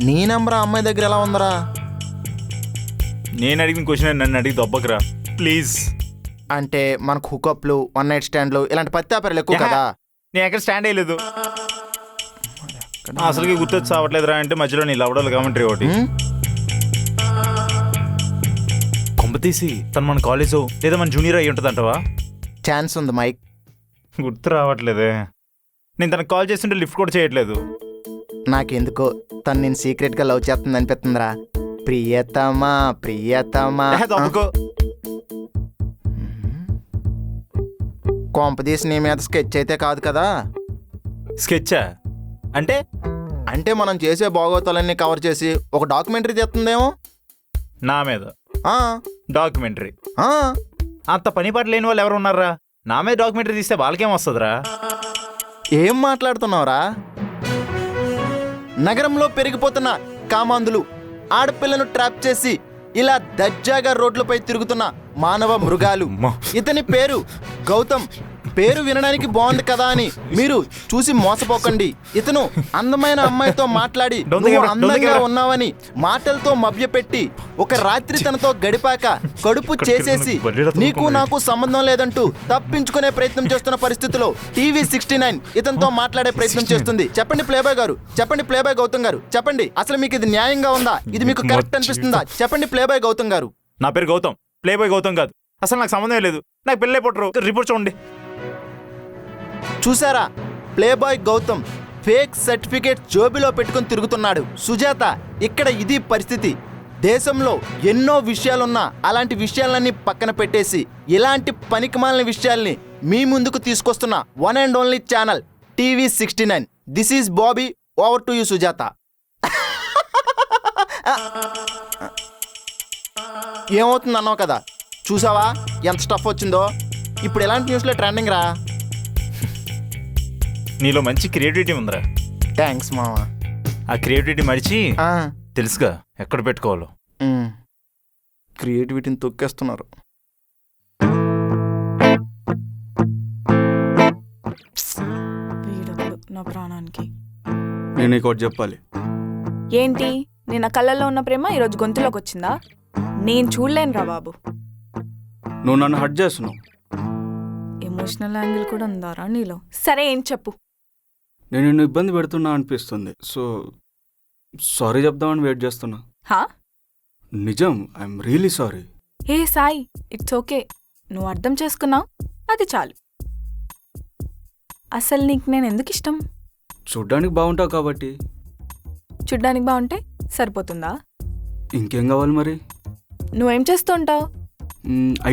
నీ నెంబర్ ఆ అమ్మాయి దగ్గర ఎలా ఉందరా? నేను అడిగిన క్వశ్చన్ నన్ను అడిగి దొబ్బకరా ప్లీజ్. అంటే మనకు హుకప్లు, వన్ నైట్ స్టాండ్లు ఇలాంటి పత్తాపరలు ఎక్కువ కదా. నేను ఎక్కడ స్టాండ్ అయ్యలేదు, అసలుకి గుర్తొచ్చి చావట్లేదురా అంటే మధ్యలో నీ లవడాలు కామెంటరీ ఒకటి. కొంపతీసి తను మన కాలేజ్ లేదా మన జూనియర్ అయ్యి ఉంటుంది అంటవా? ఛాన్స్ ఉంది మైక్. గుర్తు రావట్లేదే. నేను తనకు కాల్ చేస్తుంటే లిఫ్ట్ కూడా చేయట్లేదు. నాకెందుకో తను నేను సీక్రెట్గా లవ్ చేస్తుంది అనిపిస్తుందిరా. ప్రియతమా ప్రియతమా. దొబ్బకో. కొంపదీసి నీ మీద స్కెచ్ అయితే కాదు కదా? స్కెచ్చా అంటే? అంటే మనం చేసే బాగోతాలన్నీ కవర్ చేసి ఒక డాక్యుమెంటరీ తెస్తుందేమో నా మీద. డాక్యుమెంటరీ? ఆ అంత పని పాట లేని వాళ్ళు ఎవరు ఉన్నారా? నా మీద డాక్యుమెంటరీ తీస్తే వాళ్ళకేం వస్తుందిరా? ఏం మాట్లాడుతున్నావురా? నగరంలో పెరిగిపోతున్న కామాంధులు ఆడపిల్లను ట్రాప్ చేసి ఇలా దర్జాగా రోడ్లపై తిరుగుతున్న మానవ మృగాలు. ఇతని పేరు గౌతమ్. పేరు వినడానికి బాగుంది కదా అని మీరు చూసి మోసపోకండి. ఇతను అందమైన అమ్మాయితో మాట్లాడి నువ్వు అందంగా ఉన్నావని మాటలతో మభ్యపెట్టి ఒక రాత్రి తనతో గడిపాక కడుపు చేసేసి నీకు నాకు సంబంధం లేదంటూ తప్పించుకునే ప్రయత్నం చేస్తున్న పరిస్థితిలో టీవీ 69 ఇతనితో మాట్లాడే ప్రయత్నం చేస్తుంది. చెప్పండి ప్లేబాయ్ గారు, చెప్పండి ప్లేబాయ్ గౌతమ్ గారు, చెప్పండి అసలు మీకు ఇది న్యాయంగా ఉందా? ఇది మీకు కరెక్ట్ అనిపిస్తుందా? చెప్పండి ప్లేబాయ్ గౌతమ్ గారు. నా పేరు గౌతమ్, ప్లేబాయ్ గౌతమ్ కాదు. అసలు నాకు సంబంధం లేదు. నాకు పెళ్ళే పుట్టరు. రిపోర్ట్ చూడండి. చూసారా, ప్లేబాయ్ గౌతమ్ ఫేక్ సర్టిఫికేట్ జోబిలో పెట్టుకుని తిరుగుతున్నాడు. సుజాత, ఇక్కడ ఇది పరిస్థితి. దేశంలో ఎన్నో విషయాలున్నా అలాంటి విషయాలన్నీ పక్కన పెట్టేసి ఇలాంటి పనికిమాలిన విషయాల్ని మీ ముందుకు తీసుకొస్తున్న one and only channel TV 69. This is Bobby. Over to you Sujatha. ఏమవుతుంది అన్నావు కదా, చూసావా ఎంత స్టఫ్ వచ్చిందో. ఇప్పుడు ఎలాంటి న్యూస్లో ట్రెండింగ్ రా. నీలో మంచి క్రియేటివిటీ ఉందిరా. థ్యాంక్స్ మావా. ఆ క్రియేటివిటీ మరిచి తెలుసుగా ఎక్కడ పెట్టుకోవాలో. క్రియేటివిటీని తొక్కేస్తున్నారు. నా ప్రాణానికి నేను నీకోటి చెప్పాలి. ఏంటి? నేను నా కళ్ళల్లో ఉన్న ప్రేమ ఈరోజు గొంతులోకి వచ్చిందా? నేను చూడలేనురా బాబు. నువ్వు నన్ను హర్ట్ చేస్తున్నావు. ఎమోషనల్ యాంగిల్ కూడా ఉందారా నీలో? సరే ఏం చెప్పు. నేను నిన్ను ఇబ్బంది పెడుతున్నా అనిపిస్తుంది. సో సారీ చెప్దామని వెయిట్ చేస్తున్నా. హా? నిజం, I'm really sorry. A Sai, it's okay. నువ్వు అర్థం చేసుకున్నావు, అది చాలు. అసలు నీకు నేను ఎందుకు ఇష్టం? చూడ్డానికి బాగుంటావు కాబట్టి. చూడ్డానికి బాగుంటే సరిపోతుందా? ఇంకేం కావాలి మరి? నువ్వేం చేస్తూ ఉంటావు?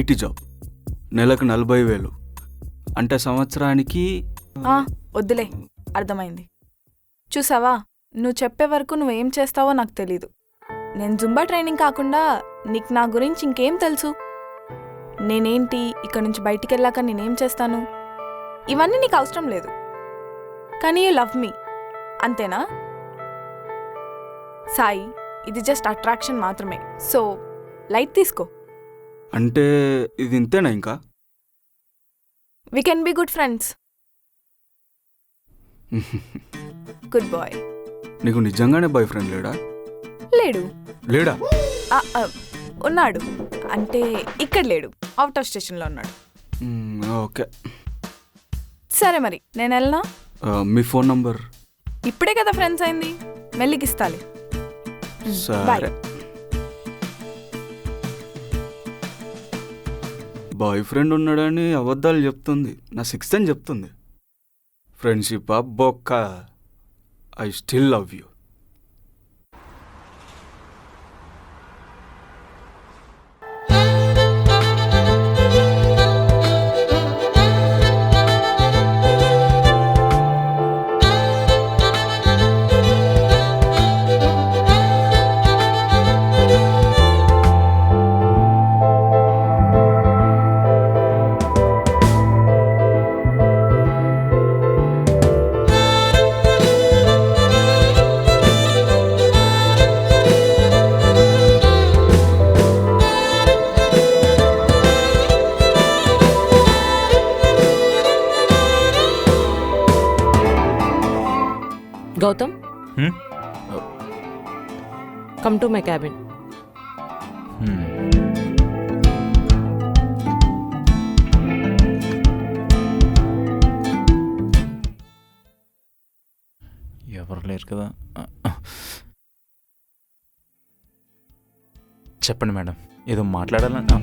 ఐటీ జాబ్, నెలకు 40,000. అంటే సంవత్సరానికి. వద్దులే, అర్థమైంది. చూసావా, నువ్వు చెప్పే వరకు నువ్వేం చేస్తావో నాకు తెలీదు. నేను జుంబా ట్రైనింగ్ కాకుండా నీకు నా గురించి ఇంకేం తెలుసు? నేనేంటి, ఇక్కడ నుంచి బయటికి వెళ్ళాక నేనేం చేస్తాను, ఇవన్నీ నీకు అవసరం లేదు. కానీ యూ లవ్ మీ, అంతేనా? సాయి, ఇది జస్ట్ అట్రాక్షన్ మాత్రమే. సో లైట్ తీసుకో. అంటే ఇది ఇంతేనా ఇంకా? We can be good friends. Goodbye. నీకు నిజంగానే బాయ్ ఫ్రెండ్ లేడా? లేడు. లేడా? ఉన్నాడు, అంటే ఇక్కడ లేడు, అవుట్ ఆఫ్ స్టేషన్లో ఉన్నాడు. ఓకే, సరే మరి నేను వెళ్ళనా? మీ ఫోన్ నంబర్? ఇప్పుడే కదా ఫ్రెండ్స్ అయింది, మెల్లికిస్తాలే. సరే. బాయ్ ఫ్రెండ్ ఉన్నాడని అబద్ధాలు చెప్తుంది. నా 6th అని చెప్తుంది. ఫ్రెండ్షిప్ బొక్క. I still love you. Gautam, come to my cabin. ఎవరు లేరు కదా. చెప్పండి మేడం, ఏదో మాట్లాడాలన్నా.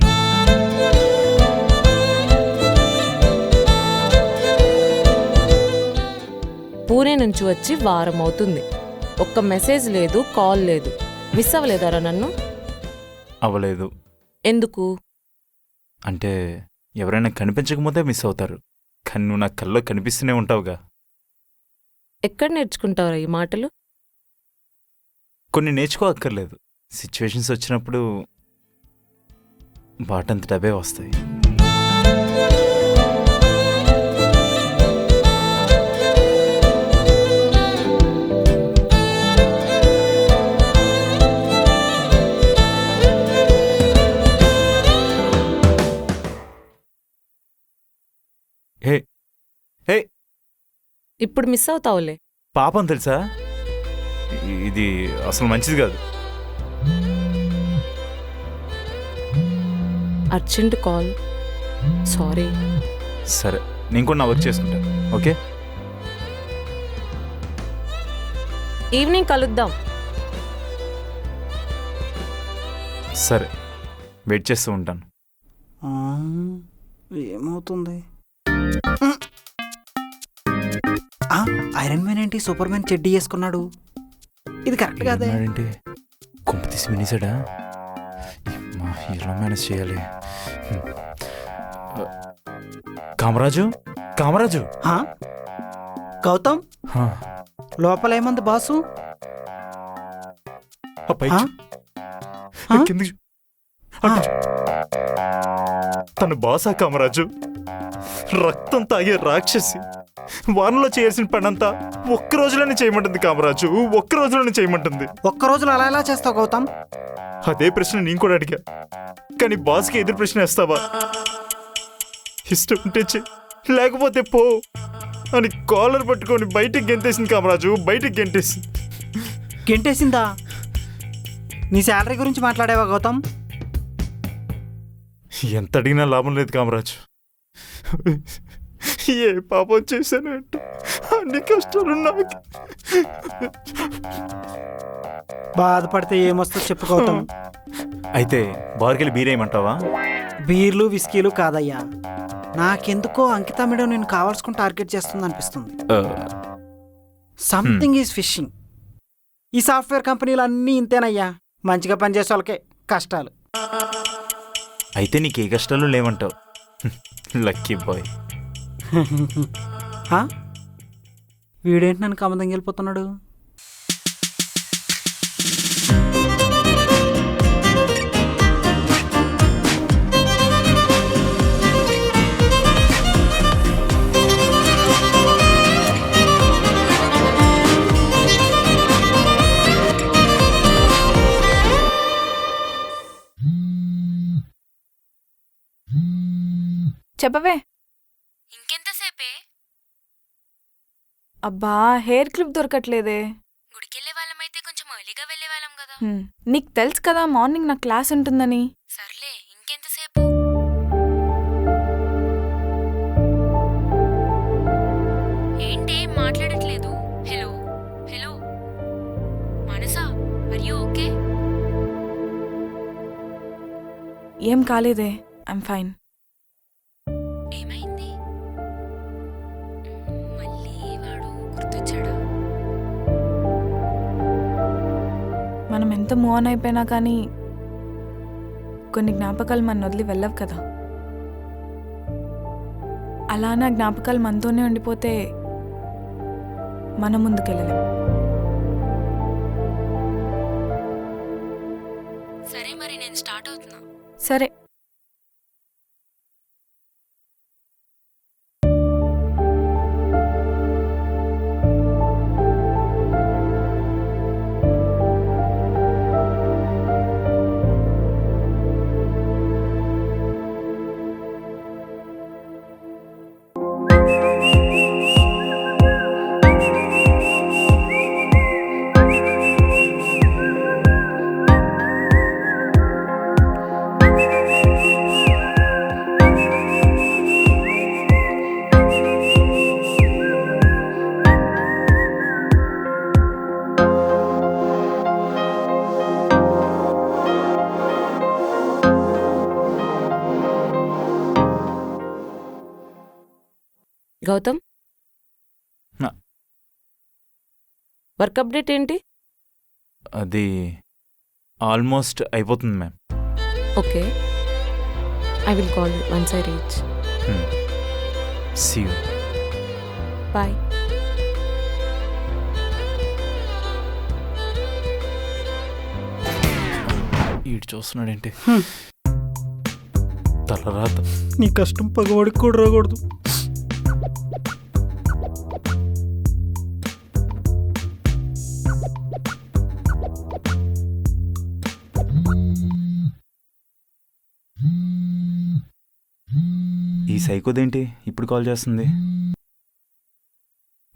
పూణే నుంచి వచ్చి వారం అవుతుంది. ఒక్క మెసేజ్ లేదు, కాల్ లేదు. మిస్ అవ్వలేదారా నన్ను? అవ్వలేదు. ఎందుకు? అంటే ఎవరైనా కనిపించకపోతే మిస్ అవుతారు, కానీ నువ్వు నా కల్లో కనిపిస్తూనే ఉంటావుగా. ఎక్కడ నేర్చుకుంటావురా ఈ మాటలు? కొన్ని నేర్చుకోక్కర్లేదు, సిచ్యువేషన్స్ వచ్చినప్పుడు వాటంతట అవే వస్తాయి. హే హే, ఇప్పుడు మిస్ అవుతావులే. పాపం తెలుసా, ఇది అసలు మంచిది కాదు. Urgent call, sorry. సరే, నేను కూడా నా వర్క్ చేసుకుంటాను. ఓకే, ఈవినింగ్ కలుద్దాం. సరే, వెయిట్ చేస్తూ ఉంటాను. ఏమవుతుంది? ఐరన్ మ్యాన్ ఏంటి సూపర్ మ్యాన్ చెడ్డీ వేసుకున్నాడు? ఇది కరెక్ట్ కాదే. ఏంటి కొంప తీసి వినేసాడా? ఎలా మేనేజ్ చేయాలి? కామరాజు, కామరాజు. హా? గౌతమ్, హా, లోపల ఏమంది బాసు? ఆ పైకి హా? చూ- హా? కిందికి చూ- అటు చూ. తను బాసా కామరాజు, రక్తం తాగే రాక్షసి. వారంలో చేయాల్సిన పనంతా ఒక్క రోజులోనే చేయమంటుంది కామరాజు, ఒక్క రోజులోనే చేయమంటుంది. ఒక్క రోజులో అలా ఎలా చేస్తావు గౌతమ్? అదే ప్రశ్న నేను కూడా అడిగా, కానీ బాస్కి ఎదురు ప్రశ్న వేస్తావా? ఇష్టం ఉంటే చెయ్, లేకపోతే పో అని కాలర్ పట్టుకొని బయటికి గెంతేసింది కామరాజు, బయటికి గెంటేసింది. గెంటేసిందా? నీ శాలరీ గురించి మాట్లాడేవా గౌతమ్? ఎంత అడిగినా లాభం లేదు కామరాజు. ఏ పాపం చేశానంటే అన్ని కష్టాలు నాకు. బాధపడితే ఏమొస్తుందో చెప్పు గౌతమ్. అయితే బార్కెళ్ళి బీరేయమంటావా? బీర్లు విస్కీలు కాదయ్యా, నాకెందుకో అంకిత మేడం నేను కావాల్సుకుని టార్గెట్ చేస్తుంది అనిపిస్తుంది. Something is fishing. ఈ సాఫ్ట్వేర్ కంపెనీలు అన్నీ ఇంతేనయ్యా, మంచిగా పనిచేసే వాళ్ళకే కష్టాలు. అయితే నీకు ఏ కష్టాలు లేవంటావు. Lucky boy. హా? వీడేంటి నన్ను కమదంగా వెళ్ళిపోతున్నాడు? చెప్పవే. ఇంకెంతసేపే? అబ్బా, హెయిర్ క్లిప్ దొరకట్లేదే. గుడికెళ్ళే వాళ్ళమైతే కొంచెం ఎర్లీగా వెళ్ళే వాళ్ళం కదా. నీకు తెలుసు కదా మార్నింగ్ నాకు క్లాస్ ఉంటుందని. సర్లే, ఇంకెంతసేపు? ఏంటి మాట్లాడట్లేదు? Hello hello Manasa, are you okay? ఏం కాలేదే, ఐమ్ ఫైన్. ఏమైంది? మళ్ళీ వాడు గుర్తొచ్చాడా? మనం ఎంత మూవ్ ఆన్ అయిపోయినా కానీ కొన్ని జ్ఞాపకాలు మన వదిలి వెళ్ళవు కదా. అలా నా జ్ఞాపకాలు మనతోనే ఉండిపోతే మనం ముందుకెళ్ళలేం. సరే మరి, నేను స్టార్ట్ అవుతున్నా. సరే. గౌతమ్ నా. వర్క్ అప్డేట్ ఏంటి? అది ఆల్మోస్ట్ అయిపోతుంది ma'am. Okay, I will call you once I reach. See you. Bye. ఈడు చూస్తున్నాడేంటి? తలరాత. నీ కష్టం పగవాడికి కూడా రాకూడదు. ఈ సైకోదేంటి ఇప్పుడు కాల్ చేస్తుంది?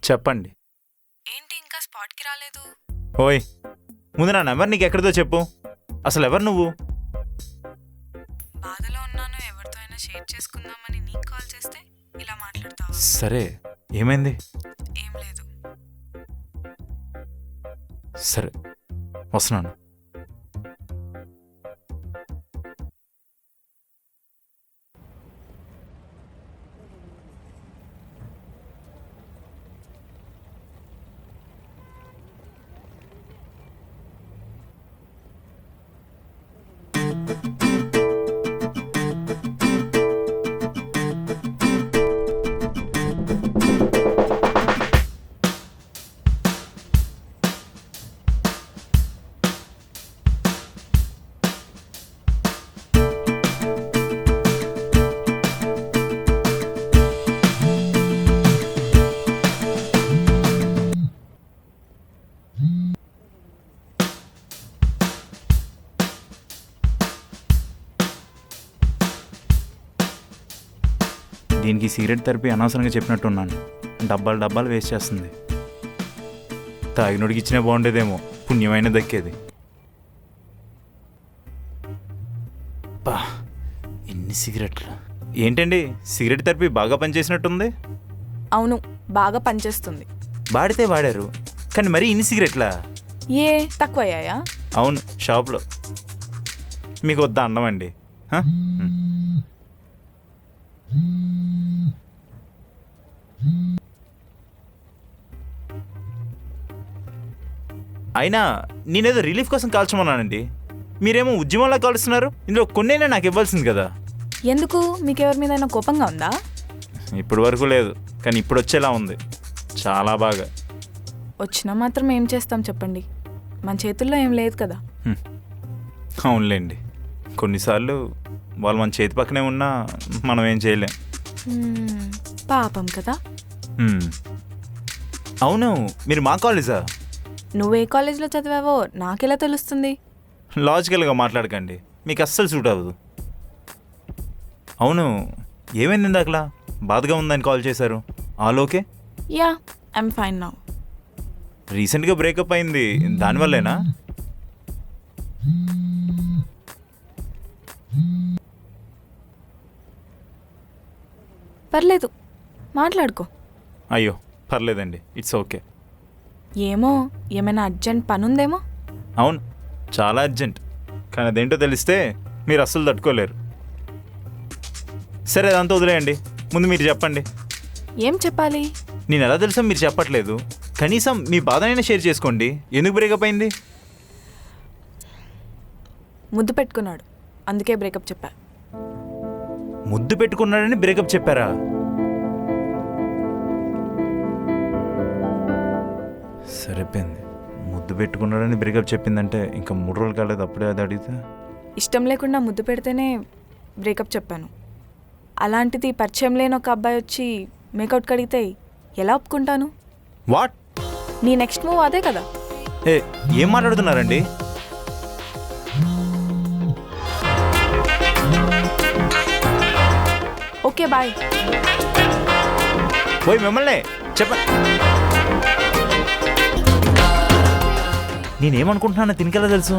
చెప్పండి. ఏంటి ఇంకా స్పాట్కి రాలేదు? ఓయ్, ముందు నా నెంబర్ నీకు ఎక్కడిదో చెప్పు. అసలు ఎవరు నువ్వు? బాధలో ఉన్నాను, ఎవరితో అయినా షేర్ చేసుకుందామని నీకు కాల్ చేస్తే ఇలా మాట్లాడతావు. సరే, ఏమైంది? ఏం లేదు. సరే, వస్తున్నాను. దీనికి సిగరెట్ థెరపీ అనవసరంగా చెప్పినట్టున్నాను. డబ్బాలు వేస్ట్ చేస్తుంది. తాగినోడికి ఇచ్చినా బాగుండేదేమో, పుణ్యమైన దక్కేది. బా, ఎన్ని సిగరెట్లు! ఏంటండి, సిగరెట్ థెరపీ బాగా పనిచేసినట్టుంది. అవును, బాగా పనిచేస్తుంది. వాడితే వాడారు, కానీ మరీ ఇన్ని సిగరెట్లా? ఏ తక్కువయ్యాయా? అవును, షాప్లో. మీకు వద్దా అన్నం అండి? అయినా నేనేదో రిలీఫ్ కోసం కాల్చమన్నానండి, మీరేమో ఉద్యమంలా కాలుస్తున్నారు. ఇందులో కొన్నైనా నాకు ఇవ్వాల్సింది కదా. ఎందుకు? మీకెవరి మీద కోపంగా ఉందా? ఇప్పటి వరకు లేదు, కానీ ఇప్పుడు వచ్చేలా ఉంది, చాలా బాగా. వచ్చినా మాత్రం ఏం చేస్తాం చెప్పండి, మన చేతుల్లో ఏం లేదు కదా. అవునులేండి, కొన్నిసార్లు వాళ్ళు మన చేతి పక్కనే ఉన్నా మనం ఏం చేయలేం. పాపం కదా. అవును, మీరు మా కాలేజా? నువ్వే కాలేజ్లో చదివావో నాకెలా తెలుస్తుంది? లాజికల్గా మాట్లాడకండి, మీకు అస్సలు సూట్ అవ్వదు. అవును, ఏమైంది ఇందాకలా? బాధగా ఉందని కాల్ చేశారు. All okay? Yeah, I'm fine now. రీసెంట్గా బ్రేకప్ అయింది, దానివల్లేనా? పర్లేదు, మాట్లాడుకో. అయ్యో పర్లేదండి, ఇట్స్ ఓకే. ఏమో, ఏమైనా అర్జెంట్ పనుందేమో. అవును, చాలా అర్జెంట్, కానీ అదేంటో తెలిస్తే మీరు అస్సలు తట్టుకోలేరు. సరే, అదంతా వదిలేయండి, ముందు మీరు చెప్పండి. ఏం చెప్పాలి? నేను ఎలా తెలుసా మీరు చెప్పట్లేదు? కనీసం మీ బాధనైనా షేర్ చేసుకోండి. ఎందుకు బ్రేకప్ అయింది? ముద్దు పెట్టుకున్నాడు, అందుకే బ్రేకప్ చెప్పా. ముద్దు పెట్టుకున్నాడని బ్రేకప్ చెప్పారా? సరిపోయింది, ముద్దు పెట్టుకున్నాడని బ్రేకప్ చెప్పిందంటే ఇంకా 3 రోజులు కాలేదు, అప్పుడే అది అడిగితే. ఇష్టం లేకుండా ముద్దు పెడితేనే బ్రేకప్ చెప్పాను. అలాంటిది పరిచయం లేని ఒక అబ్బాయి వచ్చి మేకౌట్ కడిగితే ఎలా ఒప్పుకుంటాను? వాట్? నీ నెక్స్ట్ మూవ్ అదే కదా. ఏ, ఏం మాట్లాడుతున్నారండి? Okay bye. పోయి మిమ్మల్ని చెప్ప. నేనేమనుకుంటున్నానో తినకెలా తెలుసు?